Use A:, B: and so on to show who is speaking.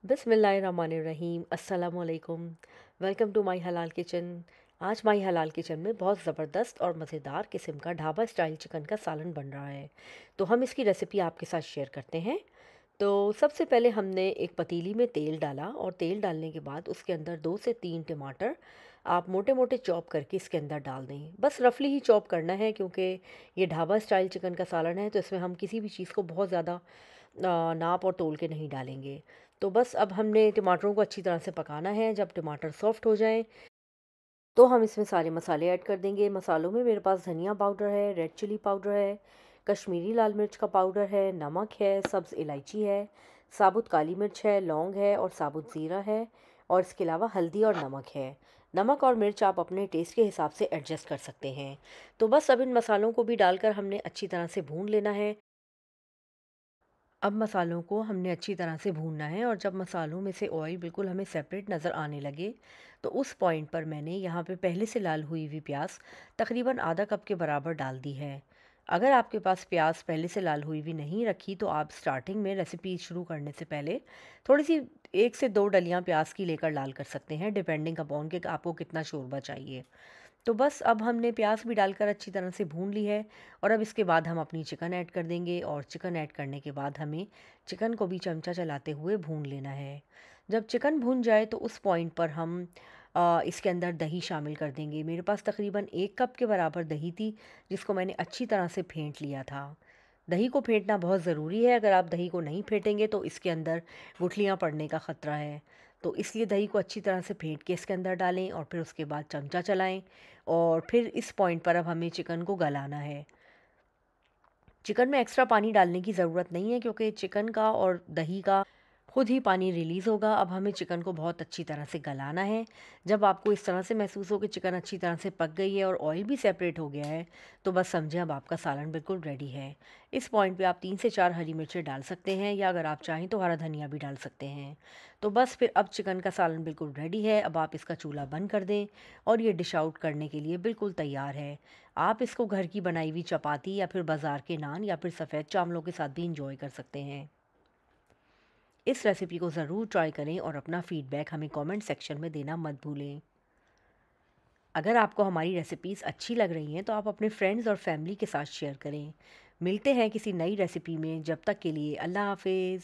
A: बिस्मिल्लाहिर्रहमानिर्रहीम अस्सलामुअलैकुम। Welcome to my हलाल किचन। आज माय हलाल किचन में बहुत ज़बरदस्त और मज़ेदार किस्म का ढाबा स्टाइल चिकन का सालन बन रहा है। तो हम इसकी रेसिपी आपके साथ शेयर करते हैं। तो सबसे पहले हमने एक पतीली में तेल डाला और तेल डालने के बाद उसके अंदर 2 से 3 टमाटर आप मोटे मोटे चॉप करके इसके अंदर डाल दें। बस रफली ही चॉप करना है क्योंकि ये ढाबा स्टाइल चिकन का सालन है, तो इसमें हम किसी भी चीज़ को बहुत ज़्यादा नाप और तोल के नहीं डालेंगे। तो बस अब हमने टमाटरों को अच्छी तरह से पकाना है। जब टमाटर सॉफ्ट हो जाएं तो हम इसमें सारे मसाले ऐड कर देंगे। मसालों में मेरे पास धनिया पाउडर है, रेड चिली पाउडर है, कश्मीरी लाल मिर्च का पाउडर है, नमक है, सब्ज़ इलायची है, साबुत काली मिर्च है, लौंग है और साबुत ज़ीरा है। और इसके अलावा हल्दी और नमक है। नमक और मिर्च आप अपने टेस्ट के हिसाब से एडजस्ट कर सकते हैं। तो बस अब इन मसालों को भी डालकर हमने अच्छी तरह से भून लेना है। अब मसालों को हमने अच्छी तरह से भूनना है और जब मसालों में से ऑयल बिल्कुल हमें सेपरेट नज़र आने लगे तो उस पॉइंट पर मैंने यहाँ पे पहले से लाल हुई हुई प्याज तकरीबन आधा कप के बराबर डाल दी है। अगर आपके पास प्याज पहले से लाल हुई हुई नहीं रखी तो आप स्टार्टिंग में रेसिपी शुरू करने से पहले थोड़ी सी 1 से 2 डलियाँ प्याज की लेकर डाल कर सकते हैं, डिपेंडिंग अपॉन कि आपको कितना शोरबा चाहिए। तो बस अब हमने प्याज भी डालकर अच्छी तरह से भून ली है और अब इसके बाद हम अपनी चिकन ऐड कर देंगे और चिकन ऐड करने के बाद हमें चिकन को भी चमचा चलाते हुए भून लेना है। जब चिकन भून जाए तो उस पॉइंट पर हम इसके अंदर दही शामिल कर देंगे। मेरे पास तकरीबन 1 कप के बराबर दही थी जिसको मैंने अच्छी तरह से फेंट लिया था। दही को फेंटना बहुत ज़रूरी है, अगर आप दही को नहीं फेंटेंगे तो इसके अंदर गुठलियाँ पड़ने का ख़तरा है। तो इसलिए दही को अच्छी तरह से फेंट के इसके अंदर डालें और फिर उसके बाद चमचा चलाएं और फिर इस पॉइंट पर अब हमें चिकन को गलाना है। चिकन में एक्स्ट्रा पानी डालने की ज़रूरत नहीं है क्योंकि चिकन का और दही का खुद ही पानी रिलीज़ होगा। अब हमें चिकन को बहुत अच्छी तरह से गलाना है। जब आपको इस तरह से महसूस हो कि चिकन अच्छी तरह से पक गई है और ऑयल भी सेपरेट हो गया है तो बस समझें अब आपका सालन बिल्कुल रेडी है। इस पॉइंट पे आप 3 से 4 हरी मिर्चें डाल सकते हैं या अगर आप चाहें तो हरा धनिया भी डाल सकते हैं। तो बस फिर अब चिकन का सालन बिल्कुल रेडी है। अब आप इसका चूल्हा बंद कर दें और ये डिश आउट करने के लिए बिल्कुल तैयार है। आप इसको घर की बनाई हुई चपाती या फिर बाज़ार के नान या फिर सफ़ेद चावलों के साथ भी इंजॉय कर सकते हैं। इस रेसिपी को ज़रूर ट्राई करें और अपना फीडबैक हमें कमेंट सेक्शन में देना मत भूलें। अगर आपको हमारी रेसिपीज़ अच्छी लग रही हैं तो आप अपने फ्रेंड्स और फैमिली के साथ शेयर करें। मिलते हैं किसी नई रेसिपी में, जब तक के लिए अल्लाह हाफिज़।